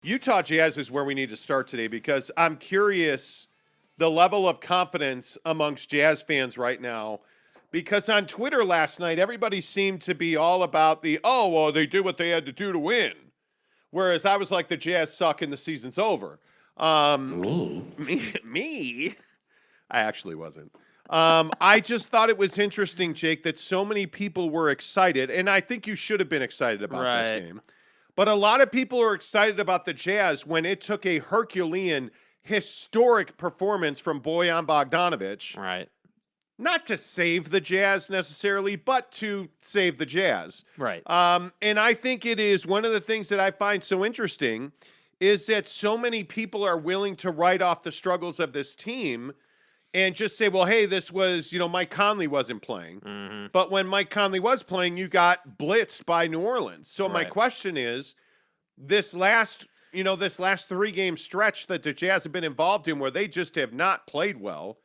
Utah Jazz is where we need to start today because I'm curious the level of confidence amongst Jazz fans right now. Because on Twitter last night, everybody seemed to be all about they did what they had to do to win. Whereas I was like, the Jazz suck and the season's over. Me? Me? I actually wasn't. I just thought it was interesting, Jake, that so many people were excited, and I think you should have been excited about this Right. game. But a lot of people are excited about the Jazz when it took a Herculean, historic performance from Bojan Bogdanovic, Right. not to save the Jazz necessarily, but to save the Jazz. Right. And I think it is one of the things that I find so interesting is that so many people are willing to write off the struggles of this team and just say, well, hey, this was, Mike Conley wasn't playing. Mm-hmm. But when Mike Conley was playing, you got blitzed by New Orleans. So my Right. question is, this last 3-game stretch that the Jazz have been involved in where they just have not played well,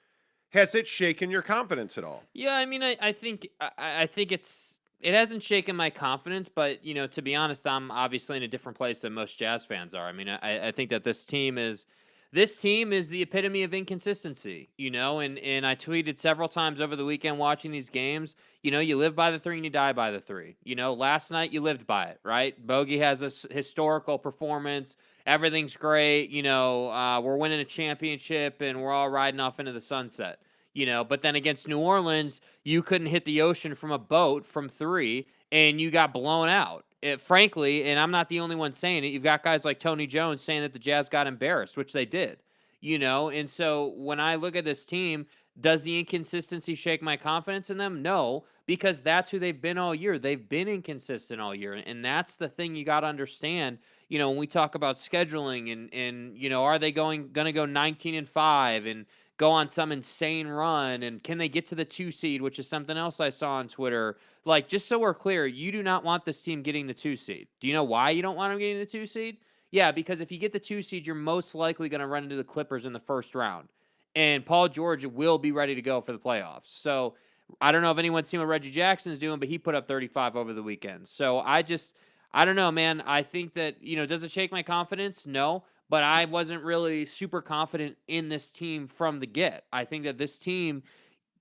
has it shaken your confidence at all? Yeah, I mean, I think it hasn't shaken my confidence, but to be honest, I'm obviously in a different place than most Jazz fans are. I mean, I think that this team is the epitome of inconsistency, and I tweeted several times over the weekend watching these games, you live by the three and you die by the three. Last night you lived by it, right? Bogey has a historical performance. Everything's great. We're winning a championship and we're all riding off into the sunset. But then against New Orleans, you couldn't hit the ocean from a boat from three, and you got blown out. Frankly, and I'm not the only one saying it, you've got guys like Tony Jones saying that the Jazz got embarrassed, which they did. And so when I look at this team, does the inconsistency shake my confidence in them? No, because that's who they've been all year. They've been inconsistent all year, and that's the thing you got to understand. When we talk about scheduling and are they going to go 19-5 and go on some insane run, and can they get to the 2 seed, which is something else I saw on Twitter. Like, just so we're clear, you do not want this team getting the 2 seed. Do you know why you don't want them getting the 2 seed? Yeah, because if you get the 2 seed, you're most likely going to run into the Clippers in the first round. And Paul George will be ready to go for the playoffs. So I don't know if anyone's seen what Reggie Jackson's doing, but he put up 35 over the weekend. So I don't know, man. I think that, does it shake my confidence? No. But I wasn't really super confident in this team from the get. I think that this team,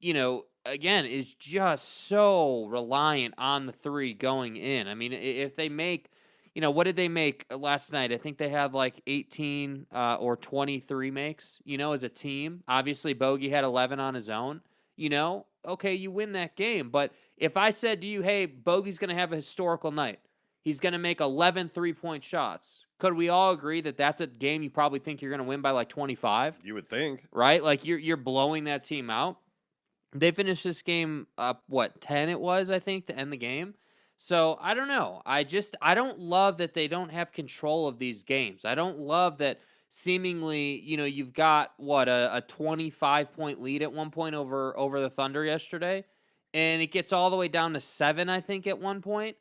again, is just so reliant on the three going in. I mean, if they make, what did they make last night? I think they had like 18 or 23 makes, as a team. Obviously, Bogey had 11 on his own. Okay, you win that game. But if I said to you, hey, Bogey's going to have a historical night, he's going to make 11 3-point shots. Could we all agree that that's a game you probably think you're going to win by like 25? You would think. Right? Like you're blowing that team out. They finished this game up, 10 it was, I think, to end the game. So I don't know. I don't love that they don't have control of these games. I don't love that seemingly, you've got a 25-point lead at one point over the Thunder yesterday. And it gets all the way down to 7, I think, at one point.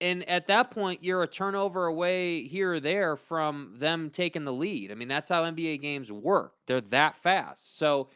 And at that point, you're a turnover away here or there from them taking the lead. I mean, that's how NBA games work. They're that fast. So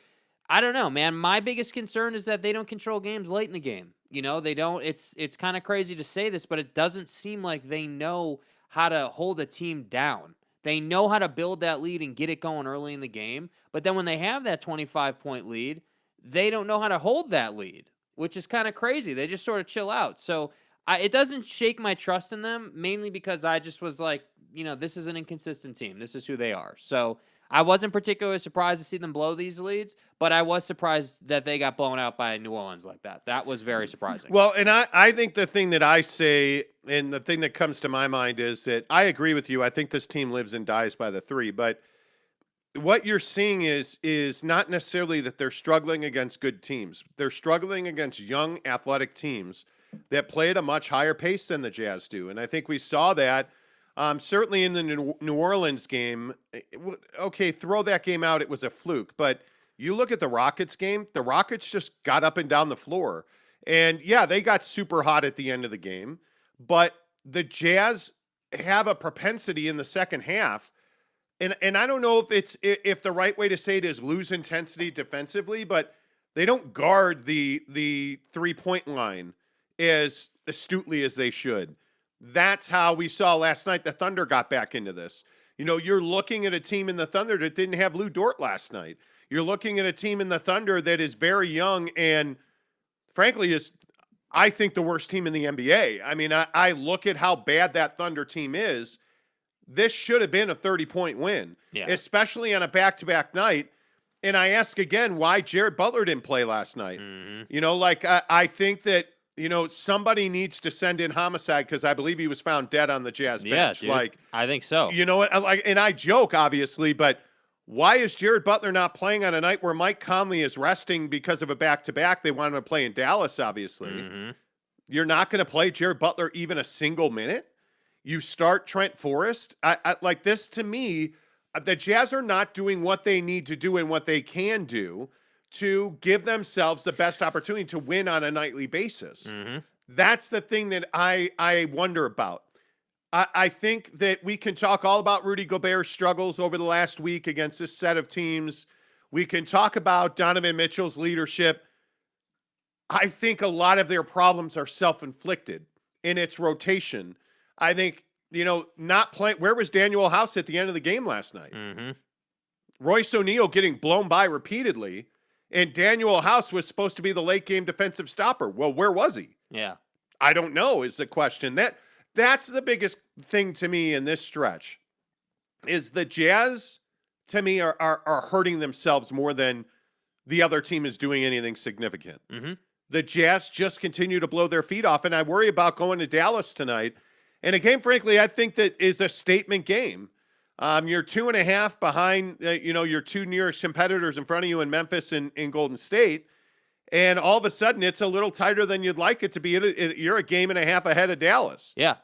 I don't know, man. My biggest concern is that they don't control games late in the game. They don't. It's kind of crazy to say this, but it doesn't seem like they know how to hold a team down. They know how to build that lead and get it going early in the game. But then when they have that 25-point lead, they don't know how to hold that lead, which is kind of crazy. They just sort of chill out. So it doesn't shake my trust in them, mainly because I just was like, this is an inconsistent team. This is who they are. So I wasn't particularly surprised to see them blow these leads, but I was surprised that they got blown out by New Orleans like that. That was very surprising. Well, and I think the thing that I say and the thing that comes to my mind is that I agree with you. I think this team lives and dies by the three, but what you're seeing is not necessarily that they're struggling against good teams. They're struggling against young athletic teams that play at a much higher pace than the Jazz do. And I think we saw that certainly in the New Orleans game. Okay, throw that game out. It was a fluke. But you look at the Rockets game, the Rockets just got up and down the floor. And, yeah, they got super hot at the end of the game. But the Jazz have a propensity in the second half. And I don't know if the right way to say it is lose intensity defensively, but they don't guard the 3-point line as astutely as they should. That's how we saw last night the Thunder got back into this. You're looking at a team in the Thunder that didn't have Lou Dort last night. You're looking at a team in the Thunder that is very young and, frankly, is, I think, the worst team in the NBA. I mean, I look at how bad that Thunder team is. This should have been a 30-point win, especially on a back-to-back night. And I ask again why Jared Butler didn't play last night. I think that, somebody needs to send in Homicide because I believe he was found dead on the Jazz bench. Dude, I think so. You know what? And I joke, obviously, but why is Jared Butler not playing on a night where Mike Conley is resting because of a back-to-back? They want him to play in Dallas, obviously. You're not going to play Jared Butler even a single minute? You start Trent Forrest? I like this, to me, the Jazz are not doing what they need to do and what they can do to give themselves the best opportunity to win on a nightly basis. That's the thing that I wonder about. I think that we can talk all about Rudy Gobert's struggles over the last week against this set of teams. We can talk about Donovan Mitchell's leadership. I think a lot of their problems are self-inflicted in its rotation. I think, not playing. Where was Daniel House at the end of the game last night? Royce O'Neal getting blown by repeatedly, and Daniel House was supposed to be the late game defensive stopper. Well, where was he? Yeah. I don't know is the question. That's the biggest thing to me in this stretch is the Jazz, to me, are hurting themselves more than the other team is doing anything significant. The Jazz just continue to blow their feet off, and I worry about going to Dallas tonight. And a game, frankly, I think that is a statement game. You're 2.5 behind, your two nearest competitors in front of you in Memphis and in Golden State. And all of a sudden, it's a little tighter than you'd like it to be. You're a game and a half ahead of Dallas. Yeah.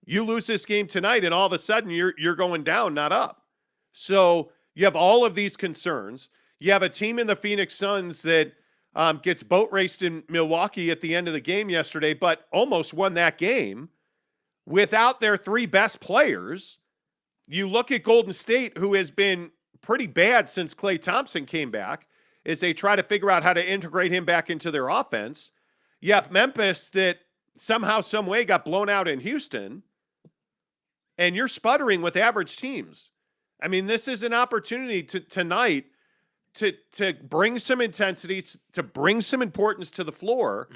You lose this game tonight, and all of a sudden, you're going down, not up. So you have all of these concerns. You have a team in the Phoenix Suns that gets boat raced in Milwaukee at the end of the game yesterday, but almost won that game without their three best players. You look at Golden State, who has been pretty bad since Klay Thompson came back, as they try to figure out how to integrate him back into their offense. You have Memphis that somehow, some way got blown out in Houston, and you're sputtering with average teams. I mean, this is an opportunity tonight to bring some intensity, to bring some importance to the floor,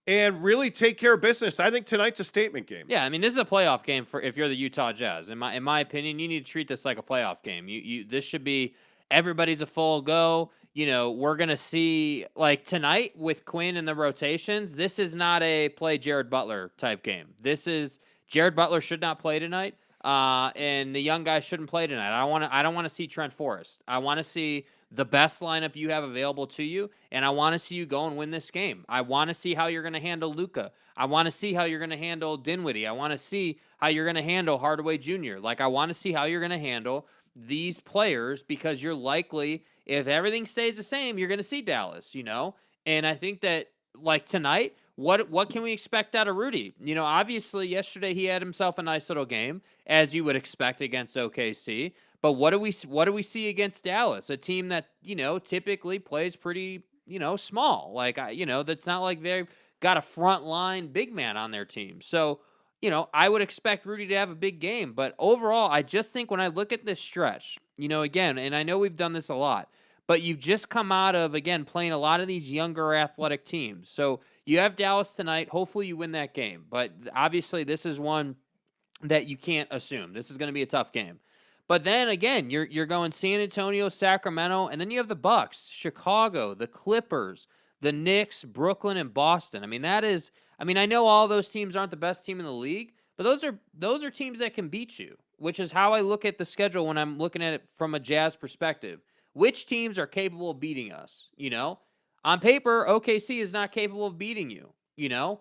and really take care of business. I think tonight's a statement game. Yeah, I mean, this is a playoff game for if you're the Utah Jazz. In my opinion, you need to treat this like a playoff game. This should be everybody's a full go. We're gonna see like tonight with Quinn and the rotations. This is not a play Jared Butler type game. This is Jared Butler should not play tonight, and the young guys shouldn't play tonight. I don't want to see Trent Forrest. I want to see the best lineup you have available to you, and I want to see you go and win this game. I want to see how you're going to handle Luka. I want to see how you're going to handle Dinwiddie. I want to see how you're going to handle Hardaway Jr. Like, I want to see how you're going to handle these players because you're likely, if everything stays the same, you're going to see Dallas, And I think that, like, tonight, what can we expect out of Rudy? Obviously, yesterday he had himself a nice little game, as you would expect against OKC. But what do we see against Dallas? A team that, typically plays pretty, small. Like, that's not like they've got a front line big man on their team. So, I would expect Rudy to have a big game. But overall, I just think when I look at this stretch, again, and I know we've done this a lot, but you've just come out of, again, playing a lot of these younger athletic teams. So you have Dallas tonight. Hopefully you win that game. But obviously this is one that you can't assume. This is going to be a tough game. But then again, you're going San Antonio, Sacramento, and then you have the Bucks, Chicago, the Clippers, the Knicks, Brooklyn, and Boston. I mean, I know all those teams aren't the best team in the league, but those are teams that can beat you, which is how I look at the schedule when I'm looking at it from a Jazz perspective. Which teams are capable of beating us? On paper, OKC is not capable of beating you,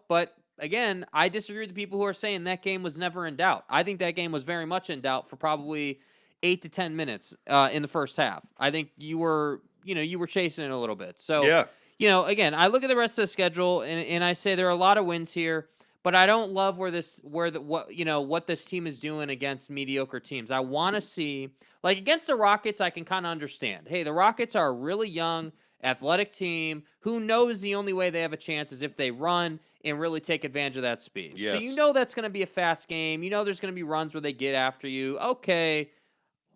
but again, I disagree with the people who are saying that game was never in doubt. I think that game was very much in doubt for probably 8 to 10 minutes in the first half. I think you were chasing it a little bit. So, yeah. Again, I look at the rest of the schedule and I say there are a lot of wins here, but I don't love what this team is doing against mediocre teams. I want to see, like against the Rockets, I can kind of understand. Hey, the Rockets are a really young, athletic team who knows the only way they have a chance is if they run and really take advantage of that speed. Yes. So that's going to be a fast game. There's going to be runs where they get after you. Okay,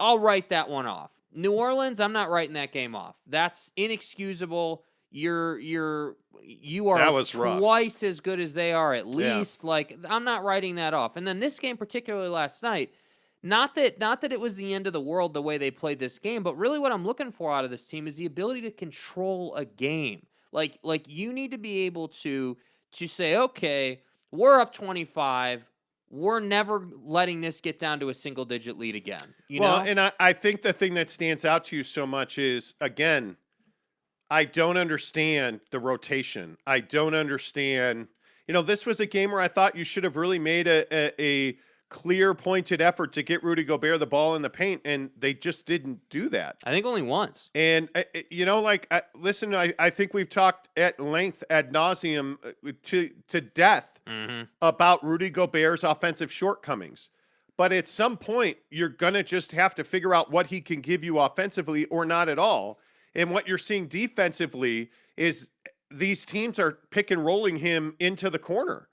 I'll write that one off. New Orleans, I'm not writing that game off. That's inexcusable. You That are was rough. twice as good as they are at Yeah. least. Like, I'm not writing that off. And then this game, particularly last night, not that it was the end of the world the way they played this game, but really what I'm looking for out of this team is the ability to control a game. Like you need to be able to say, okay, we're up 25. We're never letting this get down to a single digit lead again. You know? And I think the thing that stands out to you so much is, again, I don't understand the rotation. I don't understand. This was a game where I thought you should have really made a clear, pointed effort to get Rudy Gobert the ball in the paint, and they just didn't do that. I think only once. And, listen, I think we've talked at length, ad nauseum, to death about Rudy Gobert's offensive shortcomings. But at some point, you're going to just have to figure out what he can give you offensively or not at all. And what you're seeing defensively is these teams are pick and rolling him into the corner.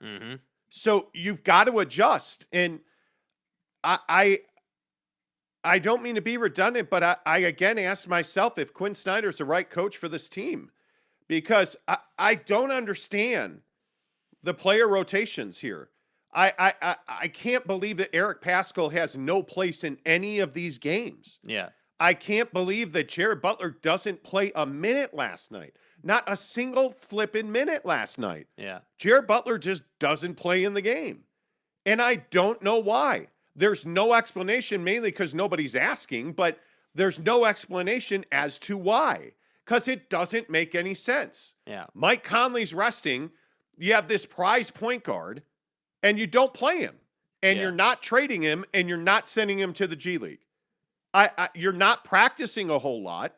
So you've got to adjust. And I don't mean to be redundant, but I again ask myself if Quinn Snyder's the right coach for this team, because I don't understand the player rotations here. I can't believe that Eric Paschall has no place in any of these games. Yeah. I can't believe that Jared Butler doesn't play a minute last night. Not a single flipping minute last night. Yeah. Jared Butler just doesn't play in the game. And I don't know why. There's no explanation, mainly because nobody's asking, but there's no explanation as to why, because it doesn't make any sense. Yeah. Mike Conley's resting. You have this prize point guard, and you don't play him, and you're not trading him, and you're not sending him to the G League. You're not practicing a whole lot.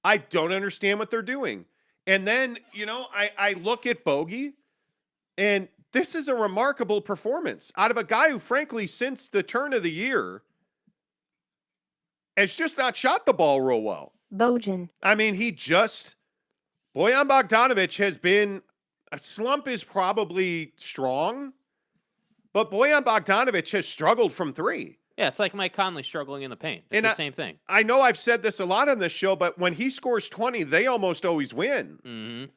I don't understand what they're doing. And then, I look at Bogey, and this is a remarkable performance out of a guy who, frankly, since the turn of the year, has just not shot the ball real well. Bojan. I mean, Bojan Bogdanovic has been, a slump is probably strong, but Bojan Bogdanovic has struggled from three. Yeah, it's like Mike Conley struggling in the paint. It's the same thing. I know I've said this a lot on this show, but when he scores 20, they almost always win.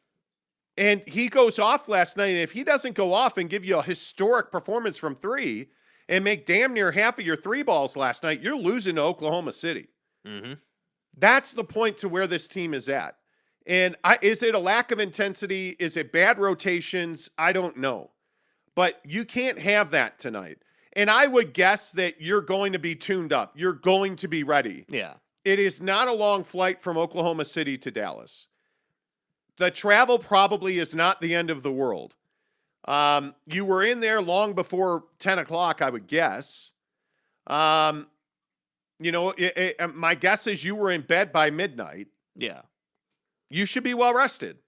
And he goes off last night, and if he doesn't go off and give you a historic performance from three and make damn near half of your three balls last night, you're losing to Oklahoma City. That's the point to where this team is at. And is it a lack of intensity? Is it bad rotations? I don't know. But you can't have that tonight. And I would guess that you're going to be tuned up. You're going to be ready. Yeah. It is not a long flight from Oklahoma City to Dallas. The travel probably is not the end of the world. You were in there long before 10 o'clock, I would guess. My guess is you were in bed by midnight. Yeah. You should be well rested.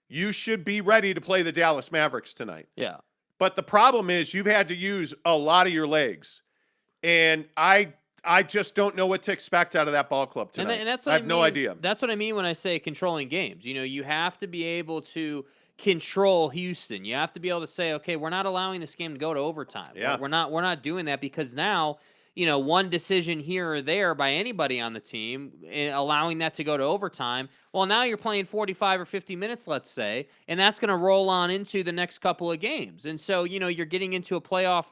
You should be ready to play the Dallas Mavericks tonight. Yeah. But the problem is you've had to use a lot of your legs. And I just don't know what to expect out of that ball club tonight. And that's what I have no idea. That's what I mean when I say controlling games. You have to be able to control Houston. You have to be able to say, okay, we're not allowing this game to go to overtime. Yeah. We're not doing that, because now, one decision here or there by anybody on the team, allowing that to go to overtime. Well, now you're playing 45 or 50 minutes, let's say, and that's going to roll on into the next couple of games. And so, you're getting into a playoff,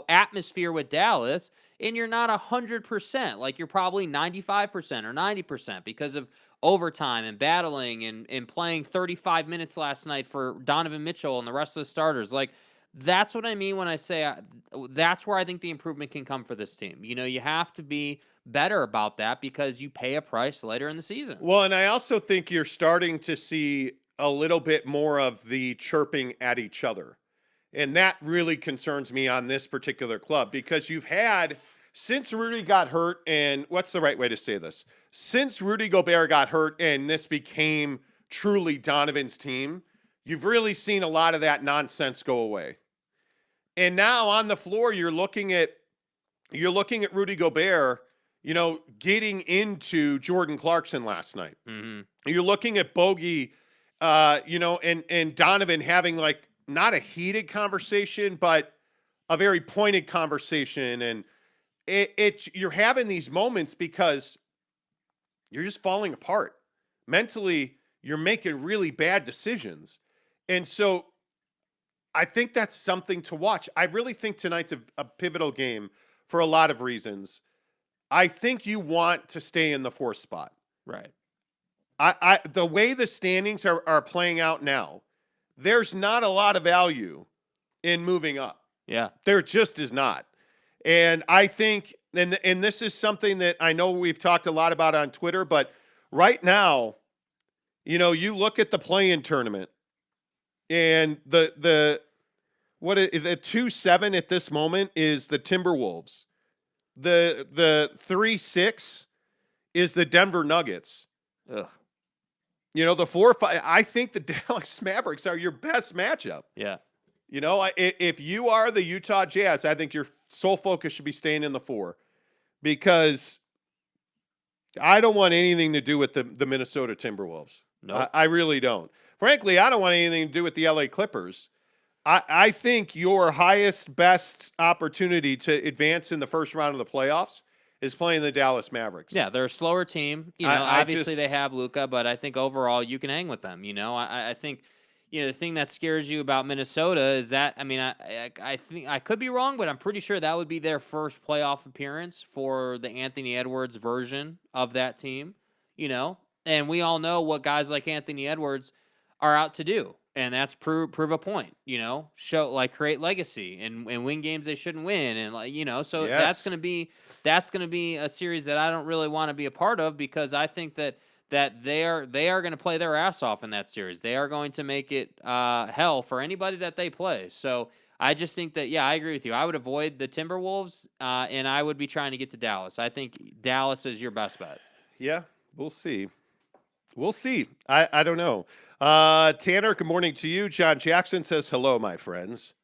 atmosphere with Dallas, and you're not 100%. Like, you're probably 95% or 90% because of overtime and battling and playing 35 minutes last night for Donovan Mitchell and the rest of the starters. Like, that's what I mean when I say that's where I think the improvement can come for this team. You have to be better about that because you pay a price later in the season. Well, and I also think you're starting to see a little bit more of the chirping at each other. And that really concerns me on this particular club, because you've had, since Rudy got hurt, and what's the right way to say this? Since Rudy Gobert got hurt and this became truly Donovan's team, you've really seen a lot of that nonsense go away. And now on the floor, you're looking at Rudy Gobert, getting into Jordan Clarkson last night. You're looking at Bogey, and Donovan having, like, not a heated conversation, but a very pointed conversation. you're having these moments because you're just falling apart. Mentally, you're making really bad decisions. And so I think that's something to watch. I really think tonight's a pivotal game for a lot of reasons. I think you want to stay in the 4th spot. Right. The way the standings are playing out now, there's not a lot of value in moving up. Yeah. There just is not. And I think, and this is something that I know we've talked a lot about on Twitter, but right now, you look at the play-in tournament and the 2-7 at this moment is the Timberwolves. The 3-6 is the Denver Nuggets. Ugh. The 4-5, I think the Dallas Mavericks are your best matchup. Yeah. If you are the Utah Jazz, I think your sole focus should be staying in the 4, because I don't want anything to do with the Minnesota Timberwolves. Nope. I really don't. Frankly, I don't want anything to do with the LA Clippers. I think your highest, best opportunity to advance in the first round of the playoffs is playing the Dallas Mavericks. Yeah, they're a slower team. Obviously they have Luka, but I think overall you can hang with them. I think, the thing that scares you about Minnesota is that, I think I could be wrong, but I'm pretty sure that would be their first playoff appearance for the Anthony Edwards version of that team, and we all know what guys like Anthony Edwards are out to do. And that's prove a point, show, create legacy and win games they shouldn't win. And so Yes. that's going to be a series that I don't really want to be a part of, because I think that they are going to play their ass off in that series. They are going to make it hell for anybody that they play. So I just think that, I agree with you. I would avoid the Timberwolves and I would be trying to get to Dallas. I think Dallas is your best bet. Yeah, we'll see. We'll see. I don't know. Tanner, good morning to you. John Jackson says, hello, my friends.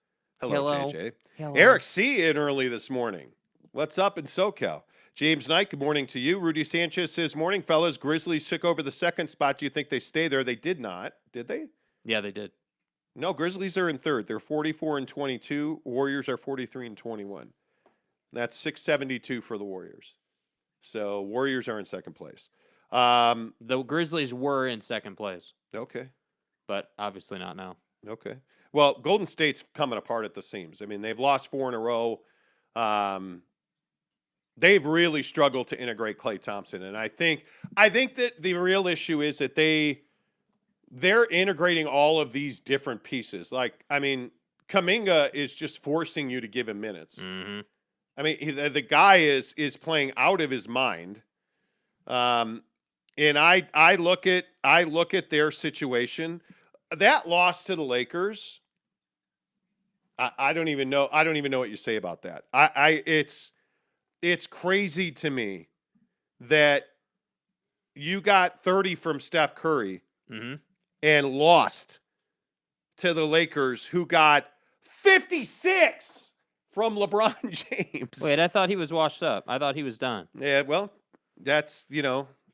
Hello. JJ. Hello. Eric C. in early this morning. What's up in SoCal? James Knight, good morning to you. Rudy Sanchez says, morning, fellas. Grizzlies took over the 2nd spot. Do you think they stay there? They did not. Did they? Yeah, they did. No, Grizzlies are in 3rd. They're 44-22. Warriors are 43-21. That's 672 for the Warriors. So Warriors are in 2nd place. The Grizzlies were in 2nd place. Okay. But obviously not now. Okay. Well, Golden State's coming apart at the seams. They've lost 4 in a row. They've really struggled to integrate Klay Thompson. And I think that the real issue is that they're integrating all of these different pieces. Kuminga is just forcing you to give him minutes. Mm-hmm. The guy is playing out of his mind. And I look at their situation. That loss to the Lakers, I don't even know what you say about that. It's crazy to me that you got 30 from Steph Curry and lost to the Lakers, who got 56 from LeBron James. Wait, I thought he was washed up. I thought he was done. Yeah, well, that's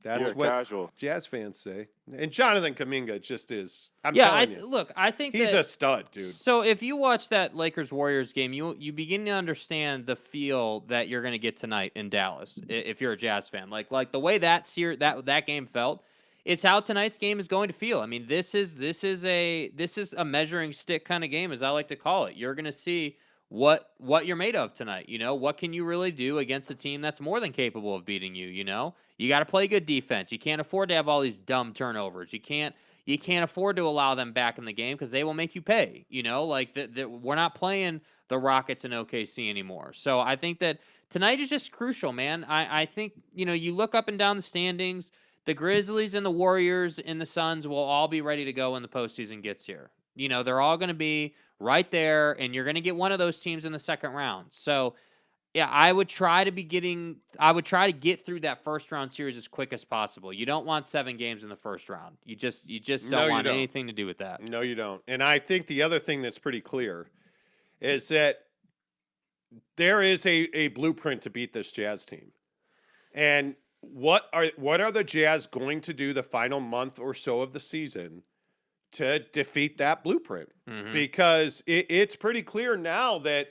That's what casual. Jazz fans say. And Jonathan Kuminga just is. I'm telling you. Look, I think he's a stud, dude. So if you watch that Lakers-Warriors game, you begin to understand the feel that you're going to get tonight in Dallas. If you're a Jazz fan, like the way that game felt, it's how tonight's game is going to feel. This is a measuring stick kind of game, as I like to call it. You're going to see what you're made of tonight. What can you really do against a team that's more than capable of beating you? You got to play good defense. You can't afford to have all these dumb turnovers. You can't afford to allow them back in the game, because they will make you pay. We're not playing the Rockets and OKC anymore. So I think that tonight is just crucial, man. I think you look up and down the standings. The Grizzlies and the Warriors and the Suns will all be ready to go when the postseason gets here. They're all going to be right there, and you're going to get one of those teams in the second round. So, yeah, I would try to get through that first round series as quick as possible. You don't want 7 games in the first round. You just don't want anything to do with that. No, you don't. And I think the other thing that's pretty clear is that there is a blueprint to beat this Jazz team. And what are the Jazz going to do the final month or so of the season to defeat that blueprint? Mm-hmm. Because it's pretty clear now that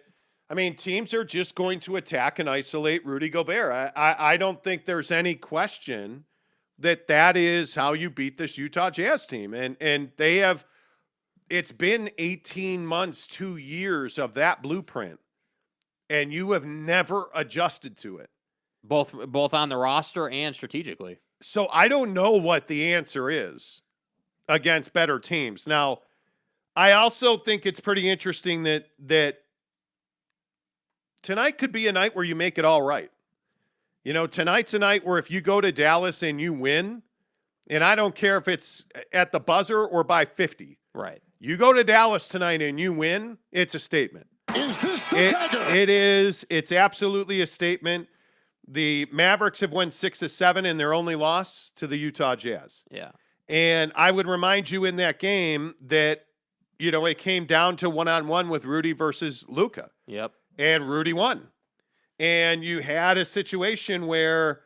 I mean, teams are just going to attack and isolate Rudy Gobert. I don't think there's any question that is how you beat this Utah Jazz team. And they have, it's been 18 months, 2 years of that blueprint, and you have never adjusted to it. Both on the roster and strategically. So I don't know what the answer is against better teams. Now, I also think it's pretty interesting that tonight could be a night where you make it all right. You know, tonight's a night where if you go to Dallas and you win, and I don't care if it's at the buzzer or by 50. Right. You go to Dallas tonight and you win, it's a statement. Is this the dagger? It is. It's absolutely a statement. The Mavericks have won 6 of 7 in their only loss to the Utah Jazz. Yeah. And I would remind you in that game that, you know, it came down to one-on-one with Rudy versus Luka. Yep. And Rudy won. And you had a situation where,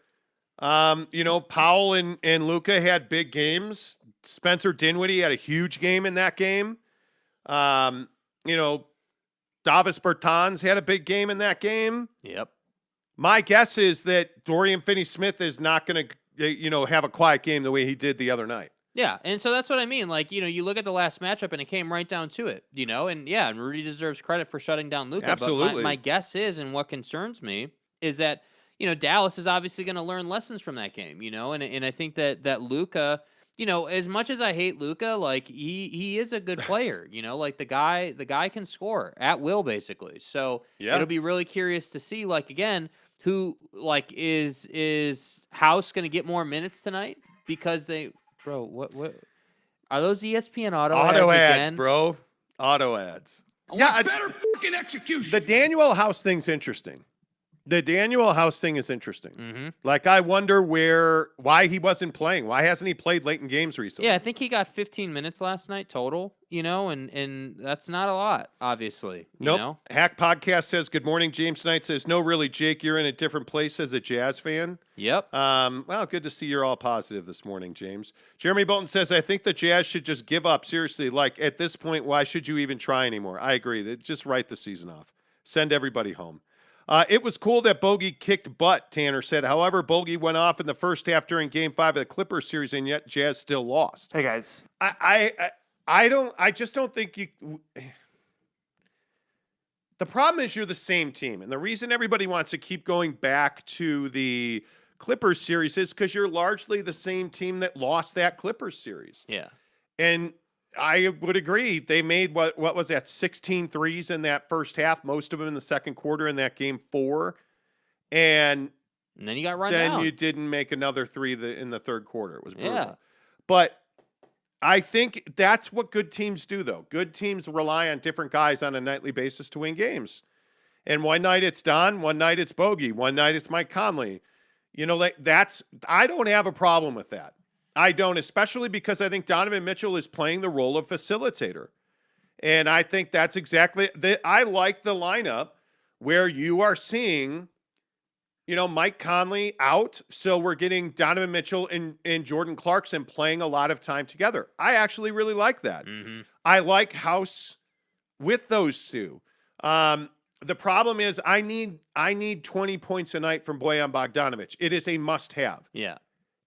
you know, Powell and Luka had big games. Spencer Dinwiddie had a huge game in that game. You know, Davis Bertans had a big game in that game. Yep. My guess is that Dorian Finney-Smith is not going to, you know, have a quiet game the way he did the other night. Yeah, and so that's what I mean. Like, you know, you look at the last matchup and it came right down to it, you know, and yeah, and Rudy deserves credit for shutting down Luka. Absolutely. But my guess is, and what concerns me, is that, you know, Dallas is obviously going to learn lessons from that game, you know, and I think that Luka, you know, as much as I hate Luka, like he is a good player, you know, like the guy can score at will basically. So Yeah. it'll be really curious to see, like, again, who like is House going to get more minutes tonight because bro, what are those ESPN auto Ads, again? bro. Auto ads. Better fucking execution. The Daniel House thing's interesting. The Daniel House thing is interesting. Mm-hmm. Like, I wonder why he wasn't playing. Why hasn't he played late in games recently? Yeah, I think he got 15 minutes last night total, you know, and that's not a lot, obviously. Nope. You know? Hack Podcast says, good morning. James Knight says, no, really, Jake, you're in a different place as a Jazz fan. Yep. Well, good to see you're all positive this morning, James. Jeremy Bolton says, I think the Jazz should just give up. Seriously, like, at this point, why should you even try anymore? I agree. Just write the season off. Send everybody home. It was cool that Bogey kicked butt, Tanner said. However, Bogey went off in the first half during Game 5 of the Clippers series, and yet Jazz still lost. Hey, guys. I just don't think you. The problem is you're the same team, and the reason everybody wants to keep going back to the Clippers series is because you're largely the same team that lost that Clippers series. Yeah. And I would agree. They made what was that, 16 threes in that first half, most of them in the second quarter in that Game 4. And then you got run then down. you didn't make another three in the third quarter. It was brutal. Yeah. But I think that's what good teams do, though. Good teams rely on different guys on a nightly basis to win games. And one night it's Don, one night it's Bogey, one night it's Mike Conley. You know, like I don't have a problem with that. I don't, especially because I think Donovan Mitchell is playing the role of facilitator. And I think that's exactly I like the lineup where you are seeing, you know, Mike Conley out. So we're getting Donovan Mitchell and Jordan Clarkson playing a lot of time together. I actually really like that. Mm-hmm. I like House with those two. The problem is I need 20 points a night from Bojan Bogdanovic. It is a must-have. Yeah.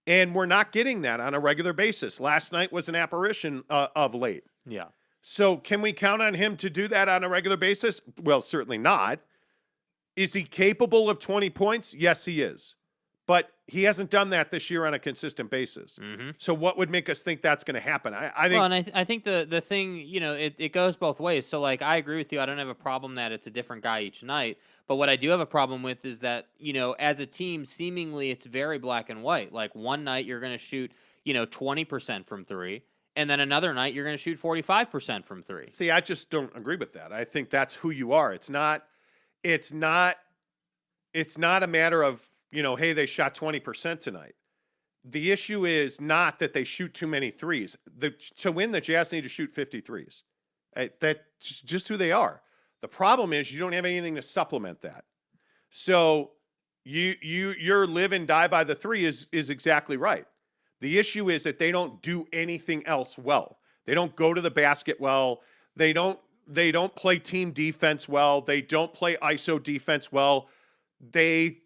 And we're not getting that on a regular basis. Last night was an apparition of late. Yeah. So can we count on him to do that on a regular basis? Well, certainly not. Is he capable of 20 points? Yes, he is. But he hasn't done that this year on a consistent basis. Mm-hmm. So what would make us think that's going to happen? I think. Well, and I think the thing, you know, it goes both ways. So, like, I agree with you. I don't have a problem that it's a different guy each night. But what I do have a problem with is that, you know, as a team, seemingly it's very black and white. Like, one night you're going to shoot, you know, 20% from three. And then another night you're going to shoot 45% from three. See, I just don't agree with that. I think that's who you are. It's not a matter of, you know, hey, they shot 20% tonight. The issue is not that they shoot too many threes. To win, the Jazz need to shoot 50 threes. That's just who they are. The problem is you don't have anything to supplement that. So your live and die by the three is exactly right. The issue is that they don't do anything else well. They don't go to the basket well. They don't play team defense well. They don't play ISO defense well. They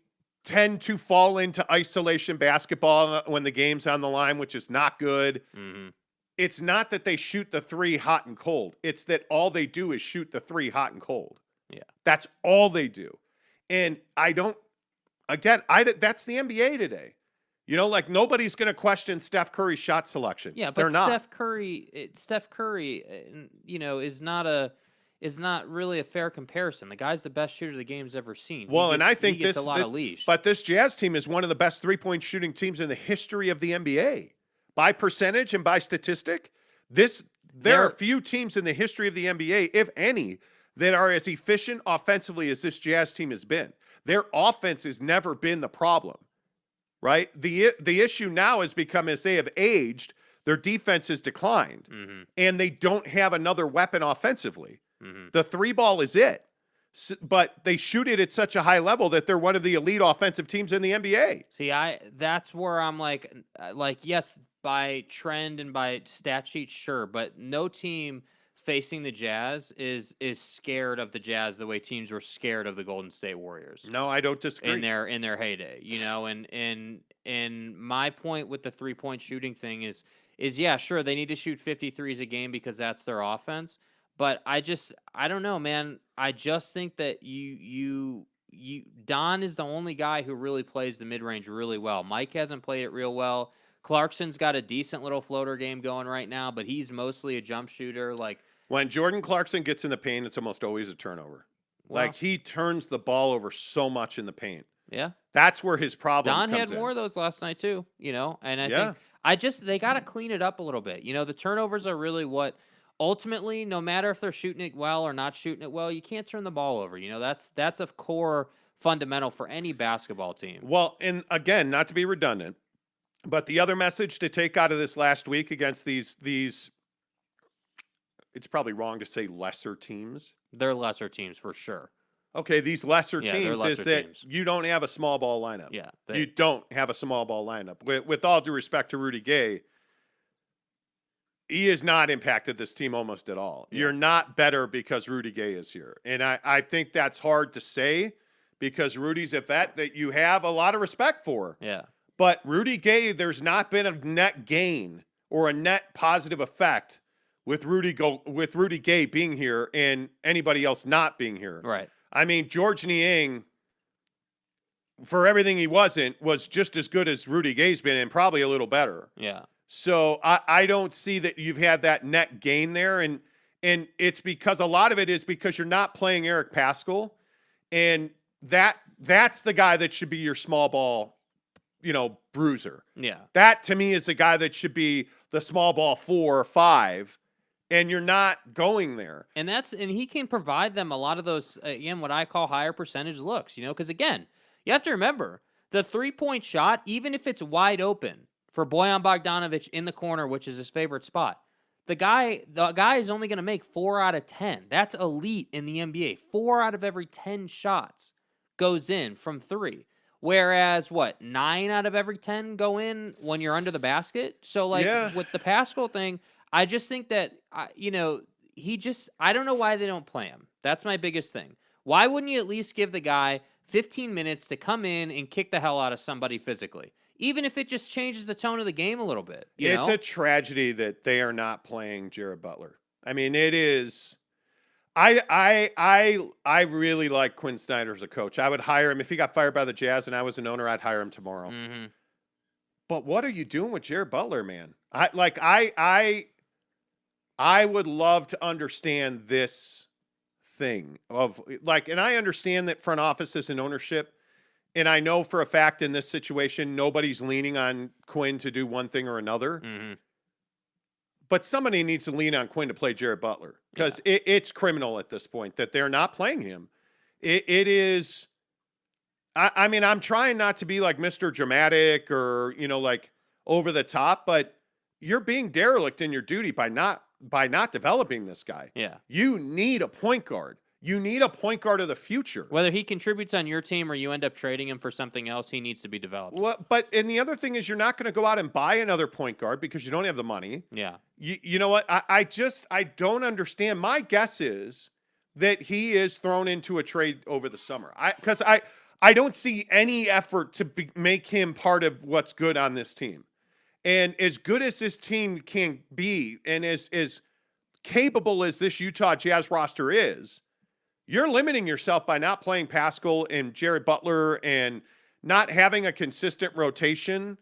tend to fall into isolation basketball when the game's on the line, which is not good. Mm-hmm. It's not that they shoot the three hot and cold. It's that all they do is shoot the three hot and cold. Yeah. That's all they do. And that's the NBA today. You know, like nobody's going to question Steph Curry's shot selection. Yeah, but they're not. Steph Curry, you know, is not really a fair comparison. The guy's the best shooter the game's ever seen. Well, and I think he gets a lot of leash. But this Jazz team is one of the best three-point shooting teams in the history of the NBA. By percentage and by statistic, there are few teams in the history of the NBA, if any, that are as efficient offensively as this Jazz team has been. Their offense has never been the problem, right? The issue now has become, as they have aged, their defense has declined, and they don't have another weapon offensively. The three ball is it. But they shoot it at such a high level that they're one of the elite offensive teams in the NBA. See, that's where I'm like, yes, by trend and by stat sheet, sure, but no team facing the Jazz is scared of the Jazz the way teams were scared of the Golden State Warriors. No, I don't disagree. In their heyday, you know, and my point with the 3-point shooting thing is yeah, sure, they need to shoot 53s a game because that's their offense. But I don't know, man. I just think that Don is the only guy who really plays the mid-range really well. Mike hasn't played it real well. Clarkson's got a decent little floater game going right now, but he's mostly a jump shooter. Like when Jordan Clarkson gets in the paint, it's almost always a turnover. Well, like he turns the ball over so much in the paint. Yeah. That's where his problem Don comes had more in. of those last night too, you know, and I think they got to clean it up a little bit. You know, the turnovers are really what ultimately, no matter if they're shooting it well or not shooting it well, you can't turn the ball over. You know, that's a core fundamental for any basketball team. Well, and again, not to be redundant, but the other message to take out of this last week against these it's probably wrong to say lesser teams. They're lesser teams for sure. Okay, these lesser teams lesser is that teams. you don't have a small ball lineup. Yeah. You don't have a small ball lineup. With all due respect to Rudy Gay, he has not impacted this team almost at all. Yeah. You're not better because Rudy Gay is here. And I think that's hard to say because Rudy's a vet that you have a lot of respect for. Yeah. But Rudy Gay, there's not been a net gain or a net positive effect with Rudy Gay being here and anybody else not being here. Right. I mean, George Niang, for everything he wasn't, was just as good as Rudy Gay's been and probably a little better. Yeah. So I don't see that you've had that net gain there. And it's because a lot of it is because you're not playing Eric Paschall. And that's the guy that should be your small ball, bruiser. Yeah. That to me is the guy that should be the small ball 4 or 5. And you're not going there. And he can provide them a lot of those, again, what I call higher percentage looks, because again, you have to remember the 3-point shot, even if it's wide open for Bojan Bogdanovic in the corner, which is his favorite spot, the guy is only going to make 4 out of 10. That's elite in the NBA. 4 out of every 10 shots goes in from 3. Whereas 9 out of every 10 go in when you're under the basket. So with the Paschall thing, I just think that, I don't know why they don't play him. That's my biggest thing. Why wouldn't you at least give the guy 15 minutes to come in and kick the hell out of somebody physically? Even if it just changes the tone of the game a little bit. It's a tragedy that they are not playing Jared Butler. I mean, it is. I really like Quinn Snyder as a coach. I would hire him. If he got fired by the Jazz and I was an owner, I'd hire him tomorrow. Mm-hmm. But what are you doing with Jared Butler, man? I would love to understand this thing of and I understand that front offices and ownership, and I know for a fact in this situation, nobody's leaning on Quinn to do one thing or another. Mm-hmm. But somebody needs to lean on Quinn to play Jared Butler because it's criminal at this point that they're not playing him. It is. I mean, I'm trying not to be like Mr. Dramatic or, over the top, but you're being derelict in your duty by not developing this guy. Yeah. You need a point guard. You need a point guard of the future. Whether he contributes on your team or you end up trading him for something else, he needs to be developed. And the other thing is you're not going to go out and buy another point guard because you don't have the money. Yeah. you know what? I don't understand. My guess is that he is thrown into a trade over the summer. Because I don't see any effort to make him part of what's good on this team. And as good as this team can be, and as capable as this Utah Jazz roster is, you're limiting yourself by not playing Pascal and Jared Butler and not having a consistent rotation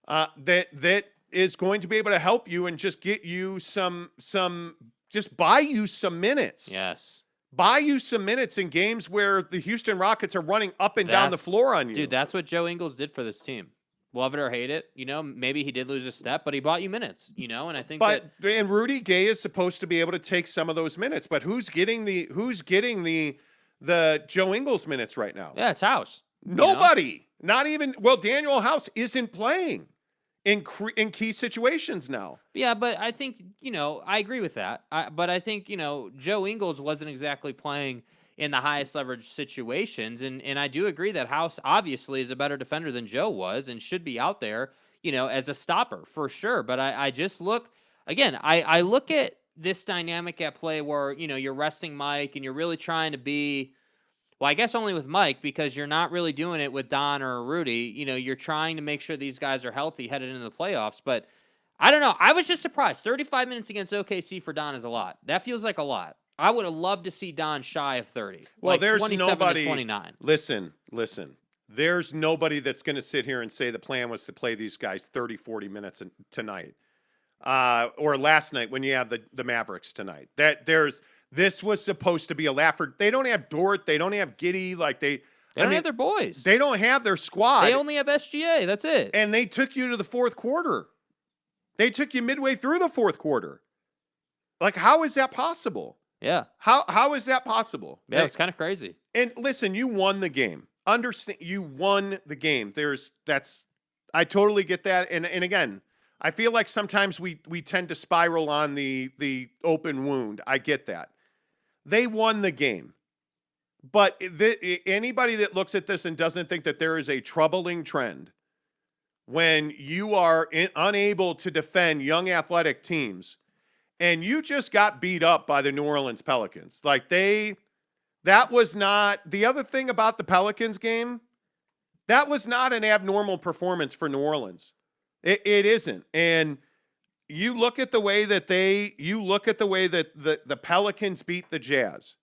that is going to be able to help you and just get you just buy you some minutes. Yes. Buy you some minutes in games where the Houston Rockets are running up and down the floor on you. Dude, that's what Joe Ingles did for this team. Love it or hate it, maybe he did lose a step, but he bought you minutes, and I think and Rudy Gay is supposed to be able to take some of those minutes, but who's getting the Joe Ingles minutes right now? Yeah, it's House. Nobody. Not even Daniel House isn't playing in key situations now. Yeah, but I think, I agree with that. But I think, Joe Ingles wasn't exactly playing in the highest leverage situations. And I do agree that House obviously is a better defender than Joe was and should be out there, as a stopper for sure. But I just look, again, I look at this dynamic at play where, you're resting Mike and you're really trying to be, well, I guess only with Mike because you're not really doing it with Don or Rudy. You're trying to make sure these guys are healthy headed into the playoffs. But I don't know. I was just surprised. 35 minutes against OKC for Don is a lot. That feels like a lot. I would have loved to see Don shy of 30. Well, like there's 27 nobody. To 29. Listen. There's nobody that's going to sit here and say the plan was to play these guys 30, 40 minutes tonight. Or last night when you have the Mavericks tonight. This was supposed to be a laugher. They don't have Dort. They don't have Giddey. They don't have their boys. They don't have their squad. They only have SGA. That's it. And they took you to the fourth quarter. They took you midway through the fourth quarter. How is that possible? Yeah. How is that possible? Yeah, it's kind of crazy. And listen, you won the game. Understand, you won the game. I totally get that. And again, I feel like sometimes we tend to spiral on the open wound. I get that. They won the game. But anybody that looks at this and doesn't think that there is a troubling trend when you are unable to defend young athletic teams, and you just got beat up by the New Orleans Pelicans. That was not, the other thing about the Pelicans game, that was not an abnormal performance for New Orleans. It isn't. And you look at the way that the Pelicans beat the Jazz.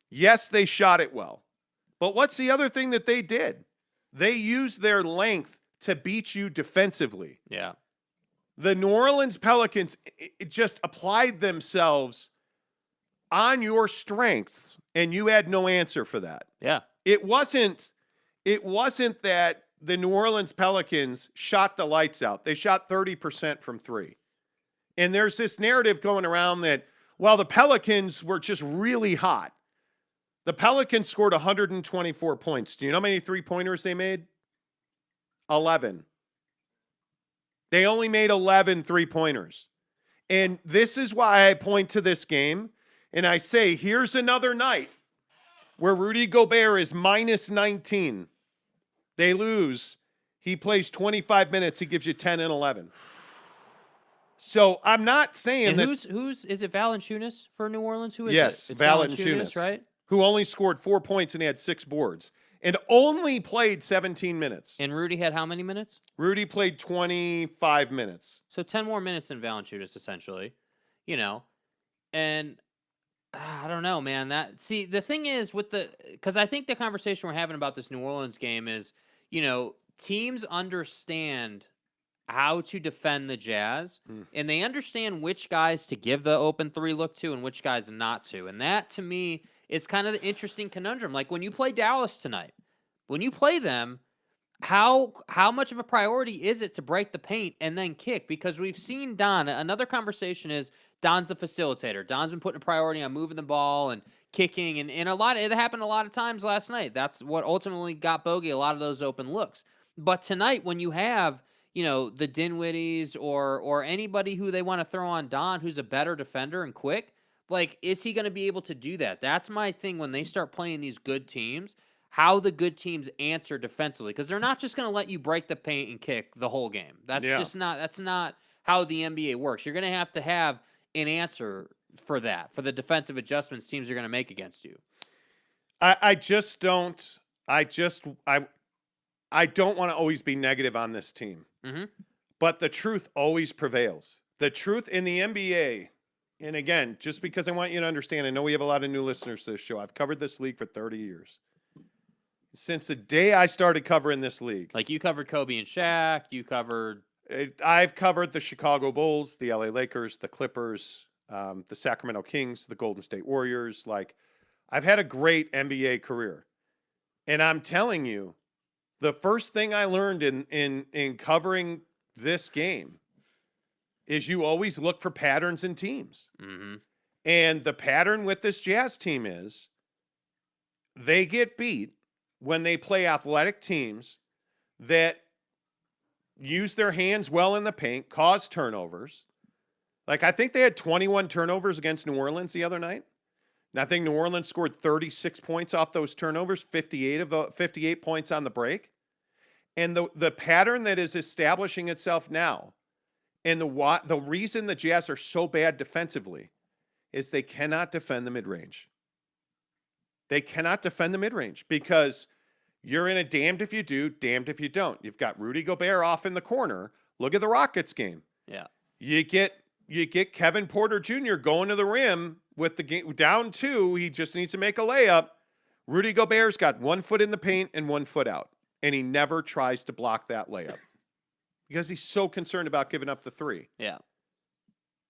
Yes, they shot it well. But what's the other thing that they did? They used their length to beat you defensively. Yeah. The New Orleans Pelicans just applied themselves on your strengths, and you had no answer for that. Yeah. It wasn't that the New Orleans Pelicans shot the lights out. They shot 30% from three. And there's this narrative going around that, the Pelicans were just really hot. The Pelicans scored 124 points. Do you know how many three-pointers they made? 11. They only made 11 three-pointers. And this is why I point to this game, and I say, here's another night where Rudy Gobert is minus 19. They lose. He plays 25 minutes. He gives you 10 and 11. So I'm not saying and that. Who's is it Valanciunas for New Orleans? Who is yes, it? It's Valanciunas, right? Who only scored 4 points and he had 6 boards and only played 17 minutes. And Rudy had how many minutes? Rudy played 25 minutes. So 10 more minutes than Valanciunas, essentially. And I don't know, man. The thing is because I think the conversation we're having about this New Orleans game is, teams understand how to defend the Jazz, and they understand which guys to give the open three look to and which guys not to. And that, to me, is kind of the interesting conundrum. Like when you play Dallas tonight, when you play them, how much of a priority is it to break the paint and then kick? Because we've seen Don. Another conversation is Don's the facilitator. Don's been putting a priority on moving the ball and kicking, and it happened a lot of times last night. That's what ultimately got Bogey a lot of those open looks. But tonight, when you have the Dinwiddies or anybody who they want to throw on Don, who's a better defender and quick, is he going to be able to do that? That's my thing when they start playing these good teams, how the good teams answer defensively, because they're not just going to let you break the paint and kick the whole game. That's not how the NBA works. You're going to have an answer for that, for the defensive adjustments teams are going to make against you. I just don't. I don't want to always be negative on this team. Mm-hmm. But the truth always prevails. The truth in the NBA, and again, just because I want you to understand, I know we have a lot of new listeners to this show. I've covered this league for 30 years. Since the day I started covering this league. Like you covered Kobe and Shaq, you covered... I've covered the Chicago Bulls, the LA Lakers, the Clippers, the Sacramento Kings, the Golden State Warriors. Like, I've had a great NBA career. And I'm telling you, the first thing I learned in covering this game is you always look for patterns in teams. Mm-hmm. And the pattern with this Jazz team is they get beat when they play athletic teams that use their hands well in the paint, cause turnovers. Like, I think they had 21 turnovers against New Orleans the other night. And I think New Orleans scored 36 points off those turnovers, 58 points on the break. And the pattern that is establishing itself now, and the reason the Jazz are so bad defensively is they cannot defend the mid-range. They cannot defend the mid-range because you're in a damned if you do, damned if you don't. You've got Rudy Gobert off in the corner. Look at the Rockets game. Yeah. You get Kevin Porter Jr. going to the rim with the game down 2. He just needs to make a layup. Rudy Gobert's got 1 foot in the paint and 1 foot out, and he never tries to block that layup because he's so concerned about giving up the 3. Yeah.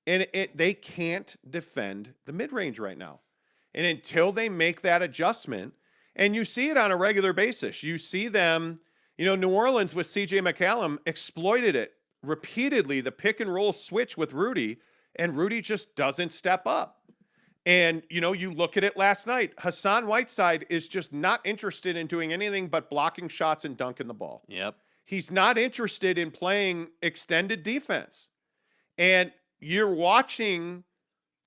And they can't defend the mid-range right now. And until they make that adjustment, and you see it on a regular basis, you see them, New Orleans with CJ McCallum exploited it repeatedly, the pick and roll switch with Rudy, and Rudy just doesn't step up. And, you look at it last night, Hassan Whiteside is just not interested in doing anything but blocking shots and dunking the ball. Yep. He's not interested in playing extended defense. And you're watching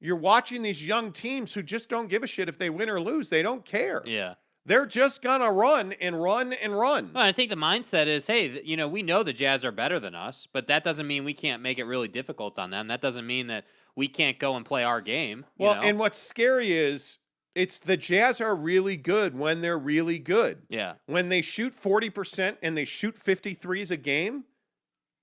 these young teams who just don't give a shit if they win or lose. They don't care. Yeah. They're just going to run and run and run. Well, I think the mindset is, hey, we know the Jazz are better than us, but that doesn't mean we can't make it really difficult on them. That doesn't mean that we can't go and play our game. And what's scary is it's the Jazz are really good when they're really good. Yeah. When they shoot 40% and they shoot 53s a game,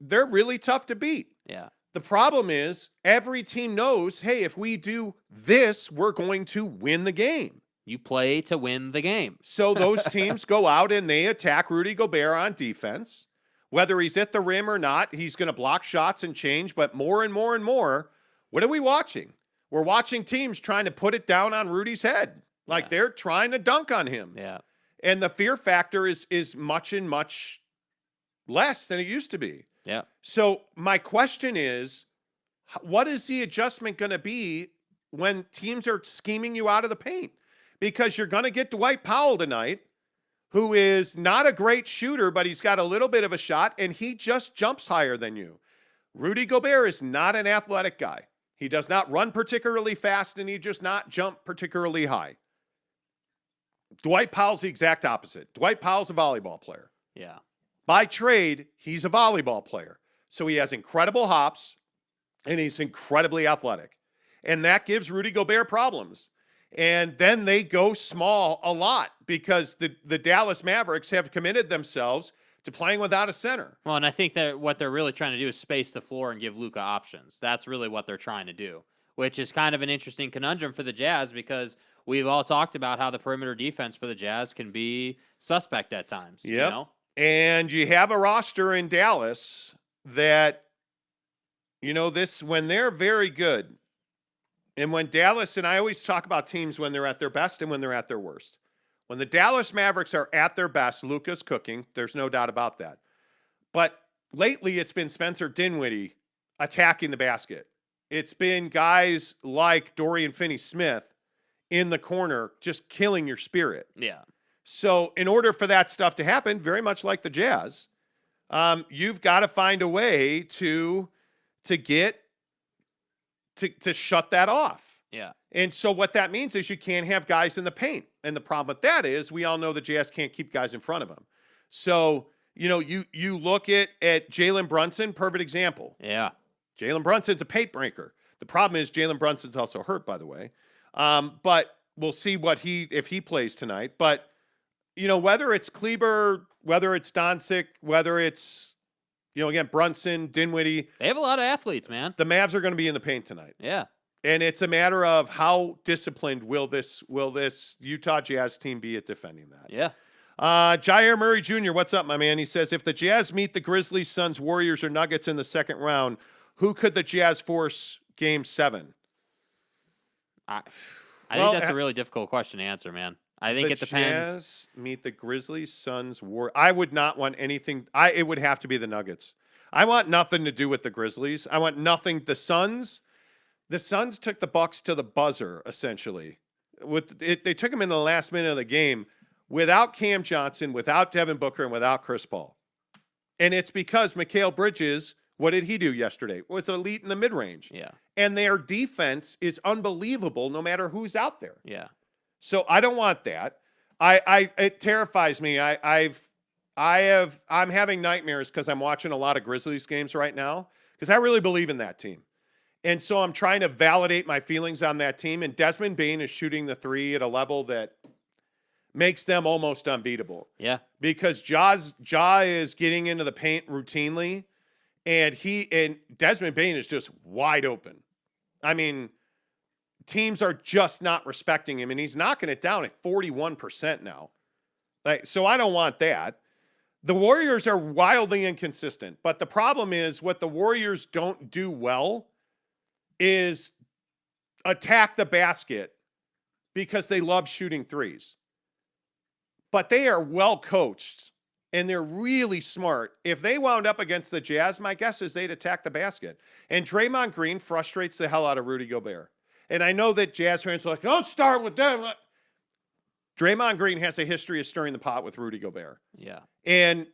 they're really tough to beat. Yeah. The problem is every team knows, hey, if we do this, we're going to win the game. You play to win the game. So those teams go out and they attack Rudy Gobert on defense. Whether he's at the rim or not, he's going to block shots and change. But more and more and more, what are we watching? We're watching teams trying to put it down on Rudy's head. Like they're trying to dunk on him. Yeah. And the fear factor is much and much less than it used to be. Yeah. So my question is, what is the adjustment going to be when teams are scheming you out of the paint? Because you're going to get Dwight Powell tonight, who is not a great shooter, but he's got a little bit of a shot, and he just jumps higher than you. Rudy Gobert is not an athletic guy. He does not run particularly fast, and he does not jump particularly high. Dwight Powell's the exact opposite. Dwight Powell's a volleyball player. Yeah. By trade, he's a volleyball player. So he has incredible hops, and he's incredibly athletic. And that gives Rudy Gobert problems. And then they go small a lot because the Dallas Mavericks have committed themselves to playing without a center. Well, and I think that what they're really trying to do is space the floor and give Luka options. That's really what they're trying to do, which is kind of an interesting conundrum for the Jazz because we've all talked about how the perimeter defense for the Jazz can be suspect at times. Yep. And you have a roster in Dallas that, when they're very good, and when Dallas, and I always talk about teams when they're at their best and when they're at their worst. When the Dallas Mavericks are at their best, Luka's cooking. There's no doubt about that. But lately, it's been Spencer Dinwiddie attacking the basket. It's been guys like Dorian Finney-Smith in the corner just killing your spirit. Yeah. So in order for that stuff to happen, very much like the Jazz, you've got to find a way to shut that off. Yeah. And so what that means is you can't have guys in the paint. And the problem with that is we all know the Jazz can't keep guys in front of them. So, you look at Jalen Brunson, perfect example. Yeah. Jalen Brunson's a paint breaker. The problem is Jalen Brunson's also hurt, by the way. But we'll see if he plays tonight. But, whether it's Kleber, whether it's Doncic, whether it's, again, Brunson, Dinwiddie. They have a lot of athletes, man. The Mavs are going to be in the paint tonight. Yeah. And it's a matter of how disciplined will this Utah Jazz team be at defending that. Yeah. Jair Murray Jr., what's up, my man? He says, if the Jazz meet the Grizzlies, Suns, Warriors, or Nuggets in the second round, who could the Jazz force Game 7? I think that's a really difficult question to answer, man. I think it depends. Jazz meet the Grizzlies, Suns, Warriors. I would not want anything. It would have to be the Nuggets. I want nothing to do with the Grizzlies. I want nothing. The Suns took the Bucks to the buzzer, essentially. They took them in the last minute of the game without Cam Johnson, without Devin Booker, and without Chris Paul. And it's because Mikal Bridges, what did he do yesterday? Was elite in the mid-range. Yeah. And their defense is unbelievable no matter who's out there. Yeah. So I don't want that. It terrifies me. I'm having nightmares because I'm watching a lot of Grizzlies games right now because I really believe in that team. And so I'm trying to validate my feelings on that team. And Desmond Bane is shooting the three at a level that makes them almost unbeatable. Yeah. Because Ja is getting into the paint routinely, and Desmond Bane is just wide open. I mean, teams are just not respecting him, and he's knocking it down at 41% now. So I don't want that. The Warriors are wildly inconsistent, but the problem is what the Warriors don't do well is attack the basket because they love shooting threes. But they are well coached, and they're really smart. If they wound up against the Jazz, my guess is they'd attack the basket. And Draymond Green frustrates the hell out of Rudy Gobert. And I know that Jazz fans are like, don't start with them. Draymond Green has a history of stirring the pot with Rudy Gobert. Yeah. And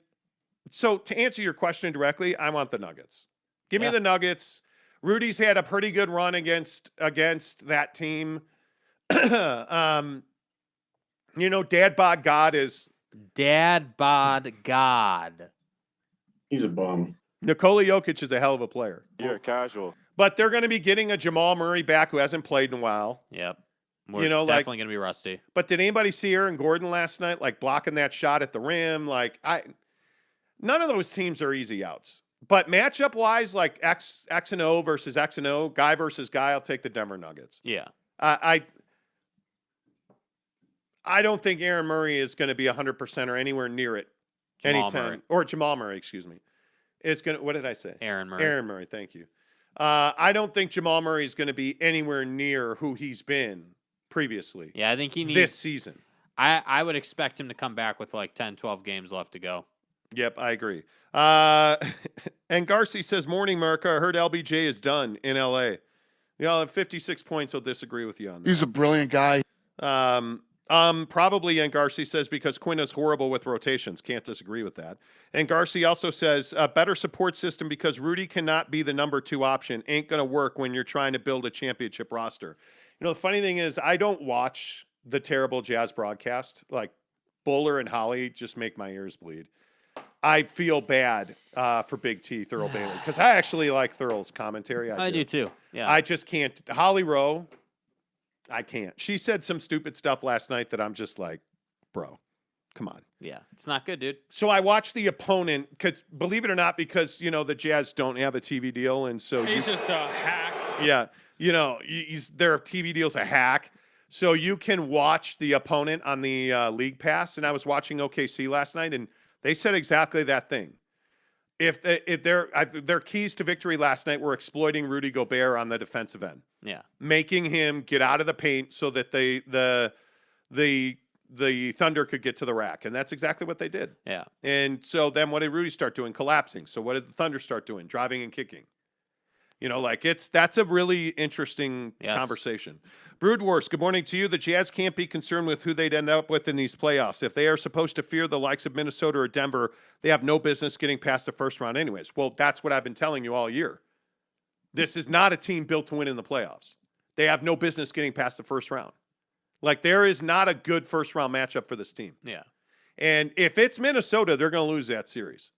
so to answer your question directly, I want the Nuggets. Give me the Nuggets. Rudy's had a pretty good run against that team. Dad Bod God is... Dad Bod God. He's a bum. Nikola Jokic is a hell of a player. You're casual. But they're going to be getting a Jamal Murray back who hasn't played in a while. Yep. We're definitely going to be rusty. But did anybody see Aaron Gordon last night, blocking that shot at the rim? None of those teams are easy outs. But matchup-wise, X and O versus X and O, guy versus guy, I'll take the Denver Nuggets. Yeah. I don't think Aaron Murray is going to be 100% or anywhere near it anytime. Or Jamal Murray, excuse me. What did I say? Aaron Murray. Aaron Murray, thank you. I don't think Jamal Murray is going to be anywhere near who he's been previously. Yeah, I think he needs... This season. I would expect him to come back with 10, 12 games left to go. Yep, I agree. And Garcia says, morning, America. I heard LBJ is done in L.A. At 56 points, he'll disagree with you on that. He's a brilliant guy. Probably, and Garcia says, because Quinn is horrible with rotations. Can't disagree with that. And Garcia also says, a better support system because Rudy cannot be the number 2 option. Ain't going to work when you're trying to build a championship roster. The funny thing is, I don't watch the terrible Jazz broadcast. Buller and Holly just make my ears bleed. I feel bad for Big T, Thurl Bailey, because I actually like Thurl's commentary. I do too. Yeah. I just can't. Holly Rowe, I can't. She said some stupid stuff last night that I'm just like, bro, come on. Yeah, it's not good, dude. So I watched the opponent, because believe it or not, because, the Jazz don't have a TV deal, and so he's just a hack. Yeah, their TV deal's a hack. So you can watch the opponent on the League Pass, and I was watching OKC last night, and they said exactly that thing. If their keys to victory last night were exploiting Rudy Gobert on the defensive end, making him get out of the paint so that the Thunder could get to the rack, and that's exactly what they did. Yeah. And so then what did Rudy start doing? Collapsing. So what did the Thunder start doing? Driving and kicking. That's a really interesting conversation. Brood Wars, good morning to you. The Jazz can't be concerned with who they'd end up with in these playoffs. If they are supposed to fear the likes of Minnesota or Denver, they have no business getting past the first round anyways. Well, that's what I've been telling you all year. This is not a team built to win in the playoffs. They have no business getting past the first round. There is not a good first round matchup for this team. Yeah. And if it's Minnesota, they're going to lose that series.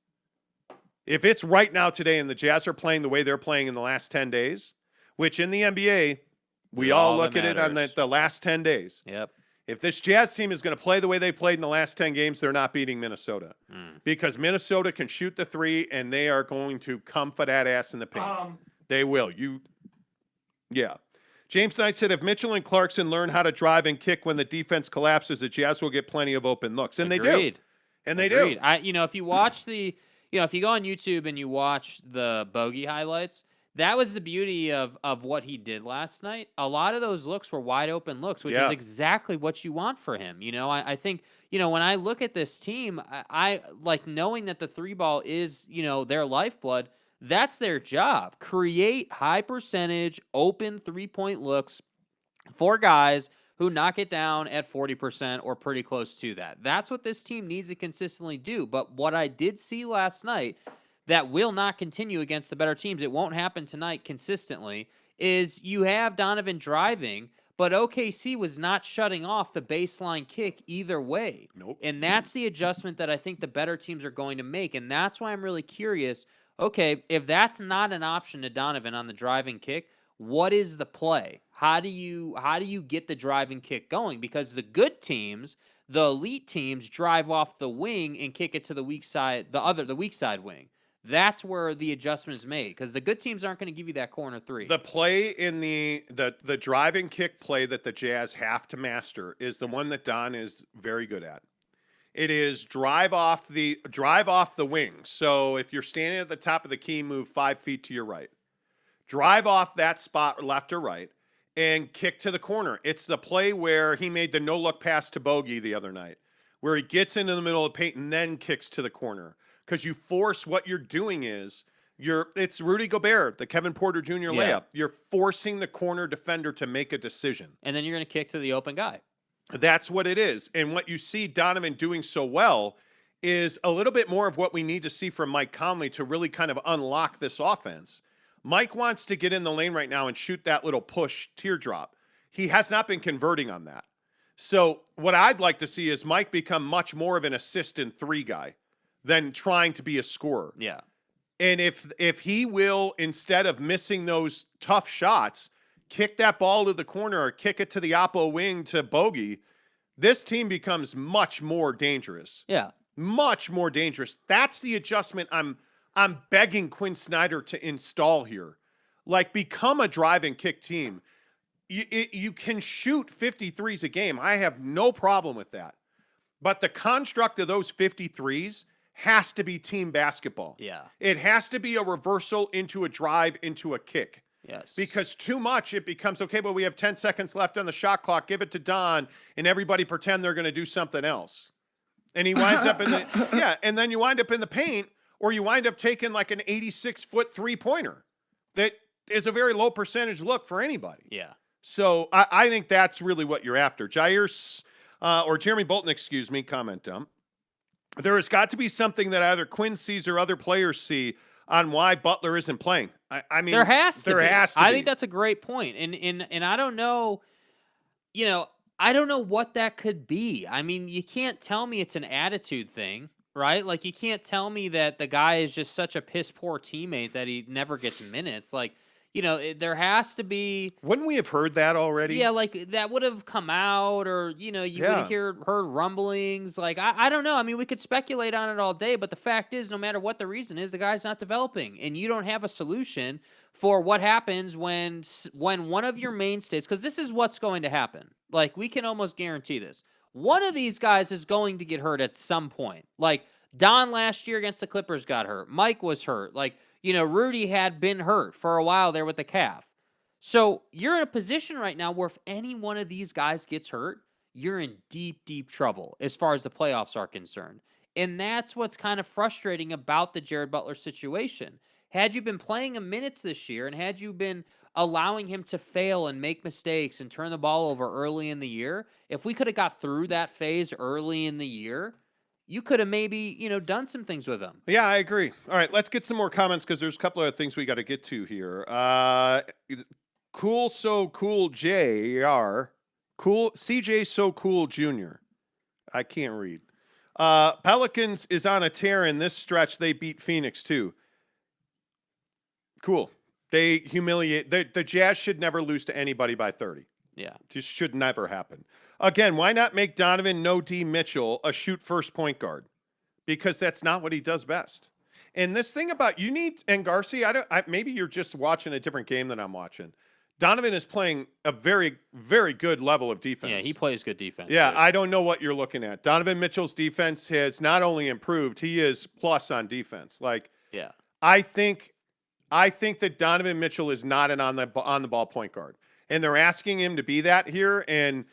If it's right now today and the Jazz are playing the way they're playing in the last 10 days, which in the NBA, we all look at it on the last 10 days. Yep. If this Jazz team is going to play the way they played in the last 10 games, they're not beating Minnesota. Because Minnesota can shoot the three, and they are going to come for that ass in the paint. They will. Yeah. James Knight said, if Mitchell and Clarkson learn how to drive and kick when the defense collapses, the Jazz will get plenty of open looks. And Agreed. they do. And they do. If you watch if you go on YouTube and you watch the bogey highlights, that was the beauty of what he did last night. A lot of those looks were wide open looks, which is exactly what you want for him. I think, when I look at this team, I like knowing that the three ball is, their lifeblood. That's their job. Create high percentage open 3-point looks for guys who knock it down at 40% or pretty close to that. That's what this team needs to consistently do. But what I did see last night that will not continue against the better teams, it won't happen tonight consistently, is you have Donovan driving, but OKC was not shutting off the baseline kick either way. Nope. And that's the adjustment that I think the better teams are going to make. And that's why I'm really curious, okay, if that's not an option to Donovan on the driving kick, what is the play? How do you get the driving kick going? Because the good teams, the elite teams, drive off the wing and kick it to the weak side, the weak side wing. That's where the adjustment is made, because the good teams aren't going to give you that corner three. The play in the driving kick play that the Jazz have to master is the one that Don is very good at. It is drive off the wing. So if you're standing at the top of the key, move 5 feet to your right. Drive off that spot, left or right, and kick to the corner. It's the play where he made the no-look pass to Bogey the other night, where he gets into the middle of the paint and then kicks to the corner. Because you force, what you're doing is, it's Rudy Gobert, the Kevin Porter Jr. layup. You're forcing the corner defender to make a decision. And then you're going to kick to the open guy. That's what it is. And what you see Donovan doing so well is a little bit more of what we need to see from Mike Conley to really kind of unlock this offense. Mike wants to get in the lane right now and shoot that little push teardrop. He has not been converting on that. So what I'd like to see is Mike become much more of an assist and three guy than trying to be a scorer. Yeah. And if he will, instead of missing those tough shots, kick that ball to the corner or kick it to the oppo wing to Bogey, this team becomes much more dangerous. Yeah. Much more dangerous. That's the adjustment I'm begging Quinn Snyder to install here. Like, become a drive and kick team. You can shoot 53s a game. I have no problem with that. But the construct of those 53s has to be team basketball. Yeah. It has to be a reversal into a drive, into a kick. Yes. Because too much, it becomes, okay, but we have 10 seconds left on the shot clock. Give it to Don, and everybody pretend they're going to do something else. And he winds up in the, and then you wind up in the paint, or you wind up taking like an 86-foot three-pointer that is a very low percentage look for anybody. Yeah. So I think that's really what you're after. Jeremy Bolton, comment dump. There has got to be something that either Quinn sees or other players see on why Butler isn't playing. I mean, there has to be. I think that's a great point. And I don't know, I don't know what that could be. I mean, you can't tell me it's an attitude thing, right? Like, you can't tell me that the guy is just such a piss poor teammate that he never gets minutes. Like, there has to be. Wouldn't we have heard that already? Yeah, like that would have come out, or you would have heard rumblings. Like, I don't know. I mean, we could speculate on it all day, but the fact is, no matter what the reason is, the guy's not developing, and you don't have a solution for what happens when one of your mainstays. Because this is what's going to happen. Like, we can almost guarantee this. One of these guys is going to get hurt at some point. Like, Don last year against the Clippers got hurt. Mike was hurt. Like, Rudy had been hurt for a while there with the calf. So you're in a position right now where if any one of these guys gets hurt, you're in deep, deep trouble as far as the playoffs are concerned. And that's what's kind of frustrating about the Jared Butler situation. Had you been playing him minutes this year, and had you been allowing him to fail and make mistakes and turn the ball over early in the year, if we could have got through that phase early in the year, you could have maybe, done some things with him. Yeah, I agree. All right, let's get some more comments because there's a couple of things we got to get to here. Cool JR. Cool CJ So Cool Jr. I can't read. Pelicans is on a tear in this stretch. They beat Phoenix too. Cool. They humiliate. The Jazz should never lose to anybody by 30. Yeah. Just should never happen. Again, why not make Donovan No D Mitchell a shoot first point guard? Because that's not what he does best. And this thing about you need and Garcia, maybe you're just watching a different game than I'm watching. Donovan is playing a very, very good level of defense. Yeah, he plays good defense. Yeah, too. I don't know what you're looking at. Donovan Mitchell's defense has not only improved, he is plus on defense. Like, yeah. I think that Donovan Mitchell is not an on the ball point guard, and they're asking him to be that here. And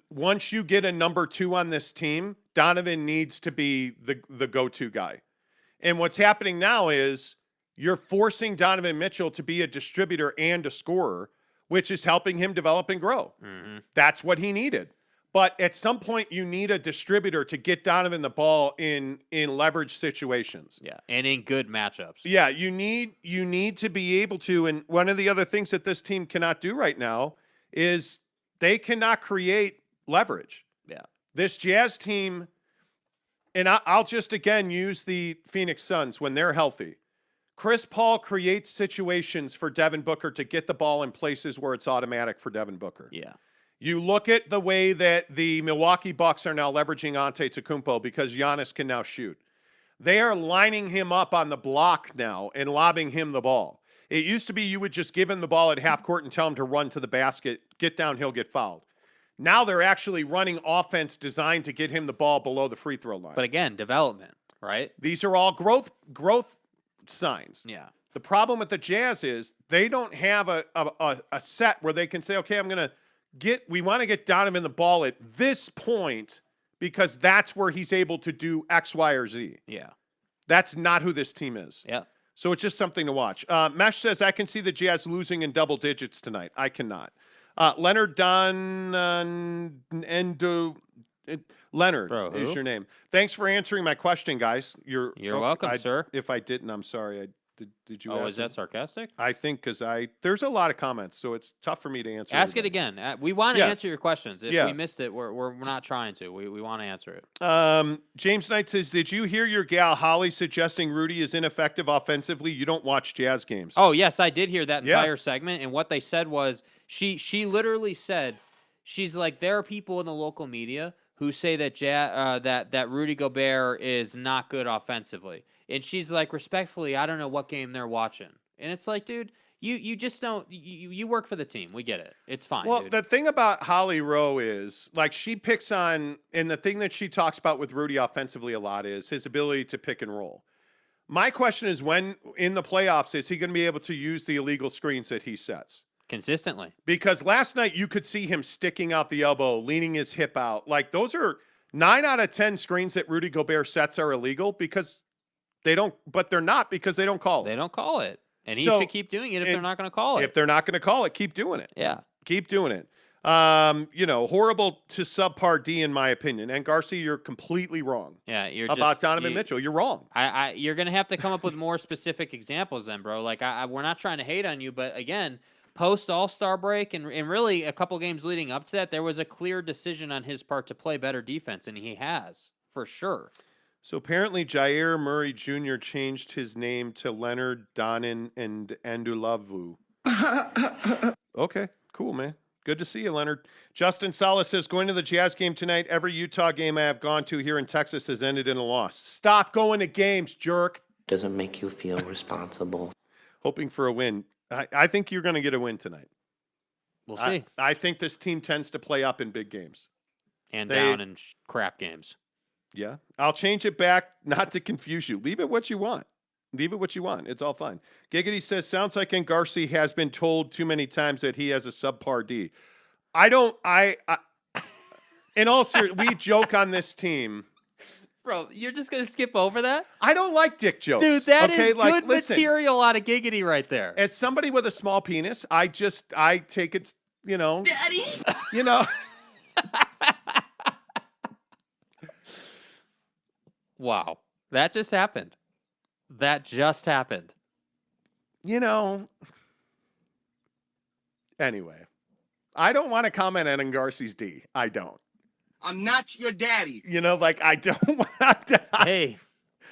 once you get a number 2 on this team, Donovan needs to be the go-to guy. And what's happening now is you're forcing Donovan Mitchell to be a distributor and a scorer, which is helping him develop and grow. Mm-hmm. That's what he needed. But at some point, you need a distributor to get Donovan the ball in leverage situations. Yeah, and in good matchups. Yeah, you need to be able to. And one of the other things that this team cannot do right now is they cannot create leverage. Yeah. This Jazz team, and I'll just again use the Phoenix Suns when they're healthy. Chris Paul creates situations for Devin Booker to get the ball in places where it's automatic for Devin Booker. Yeah. You look at the way that the Milwaukee Bucks are now leveraging Antetokounmpo because Giannis can now shoot. They are lining him up on the block now and lobbing him the ball. It used to be you would just give him the ball at half court and tell him to run to the basket, get downhill, get fouled. Now they're actually running offense designed to get him the ball below the free throw line. But again, development, right? These are all growth signs. Yeah. The problem with the Jazz is they don't have a set where they can say, okay, we want to get Donovan the ball at this point because that's where he's able to do X, Y, or Z. Yeah. That's not who this team is. Yeah. So it's just something to watch. Mesh says, I can see the Jazz losing in double digits tonight. I cannot. Leonard Leonard Bro, is who? your name. Thanks for answering my question, guys. You're welcome, sir. If I didn't, I'm sorry. Did you Oh, ask is that me? sarcastic? I think because there's a lot of comments, so it's tough for me to answer. Ask it everybody. again. We want to Yeah. answer your questions. If Yeah. we missed it, we're not trying to. We want to answer it. James Knight says, did you hear your gal Holly suggesting Rudy is ineffective offensively? You don't watch Jazz games. Oh, yes, I did hear that Yeah. entire segment. And what they said was she literally said, she's like, there are people in the local media who say that that Rudy Gobert is not good offensively. And she's like, respectfully, I don't know what game they're watching. And it's like, dude, you just don't you work for the team. We get it. It's fine. Well, dude. the thing about Holly Rowe is, like, she picks on, and the thing that she talks about with Rudy offensively a lot is his ability to pick and roll. My question is, when in the playoffs is he going to be able to use the illegal screens that he sets? Consistently. Because last night you could see him sticking out the elbow, leaning his hip out. Like, those are 9 out of 10 screens that Rudy Gobert sets are illegal because they don't, but they're not because they don't call it. They don't call it. And he So- should keep doing it if they're not going to call it. If they're not going to call it, keep doing it. Yeah. Keep doing it. Horrible to subpar D in my opinion. And Garcia, you're completely wrong Yeah, you're about just, Donovan Mitchell. You're wrong. You're gonna have to come up with more specific examples, then, bro. Like, we're not trying to hate on you, but again, post All-Star break and really a couple games leading up to that, there was a clear decision on his part to play better defense, and he has for sure. So apparently Jair Murray Jr. changed his name to Leonard Donin and Andulavu. Okay, cool, man. Good to see you, Leonard. Justin Salas says, going to the Jazz game tonight. Every Utah game I have gone to here in Texas has ended in a loss. Stop going to games, jerk. Doesn't make you feel responsible. Hoping for a win. I think you're going to get a win tonight. We'll see. I think this team tends to play up in big games. And they- down in crap games. Yeah. I'll change it back not to confuse you. Leave it what you want. Leave it what you want. It's all fine. Giggity says, sounds like Garcia has been told too many times that he has a subpar D. In all seriousness, we joke on this team. Bro, you're just going to skip over that? I don't like dick jokes. Dude, that is okay? good Listen, material out of Giggity right there. as somebody with a small penis, I take it, Daddy. Wow. That just happened. Anyway, I don't want to comment on Garcia's D. I don't. I'm not your daddy. You know, like I don't want to. Hey,